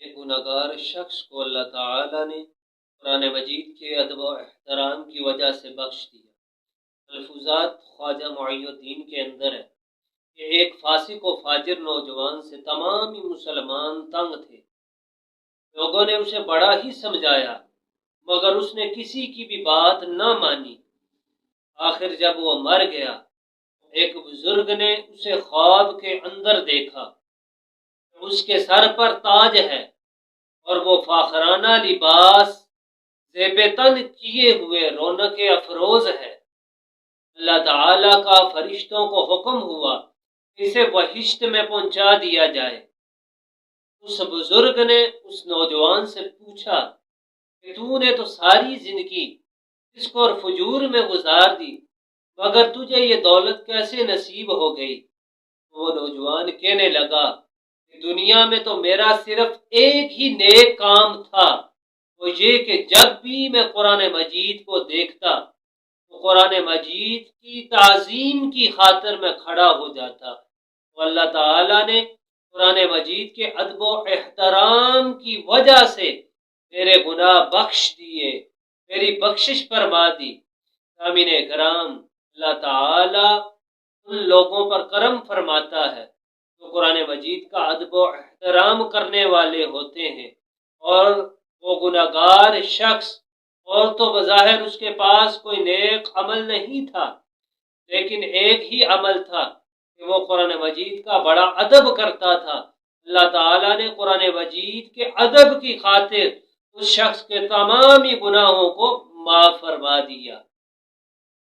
ایک گناہگار شخص کو اللہ تعالی نے قرآن مجید کے ادب و احترام کی وجہ سے بخش دیا۔ ملفوظات خواجہ معی الدین کے اندر ہے کہ ایک فاسق و فاجر نوجوان سے تمام ہی مسلمان تنگ تھے۔ لوگوں نے اسے بڑا ہی سمجھایا مگر اس نے کسی کی بھی بات نہ مانی۔ آخر جب وہ مر گیا ایک بزرگ نے اسے خواب کے اندر دیکھا۔ اس کے سر پر تاج ہے اور وہ فاخرانہ لباس زیب تن کیے ہوئے رونق افروز ہے۔ اللہ تعالیٰ کا فرشتوں کو حکم ہوا اسے بہشت میں پہنچا دیا جائے۔ اس بزرگ نے اس نوجوان سے پوچھا کہ تو نے تو ساری زندگی فسق اور فجور میں گزار دی مگر تجھے یہ دولت کیسے نصیب ہو گئی؟ وہ نوجوان کہنے لگا کہ دنیا میں تو میرا صرف ایک ہی نیک کام تھا، وہ یہ کہ جب بھی میں قرآن مجید کو دیکھتا تو قرآن مجید کی تعظیم کی خاطر میں کھڑا ہو جاتا۔ تو اللہ تعالیٰ نے قرآن مجید کے ادب و احترام کی وجہ سے میرے گناہ بخش دیے، میری بخشش فرما دی۔ سامعین کرام، اللہ تعالیٰ ان لوگوں پر کرم فرماتا ہے جو قرآن مجید کا ادب و احترام کرنے والے ہوتے ہیں، اور وہ گناہگار شخص اور تو بظاہر اس کے پاس کوئی نیک عمل نہیں تھا، لیکن ایک ہی عمل تھا کہ وہ قرآن مجید کا بڑا ادب کرتا تھا۔ اللہ تعالیٰ نے قرآن مجید کے ادب کی خاطر اس شخص کے تمام ہی گناہوں کو معاف فرما دیا۔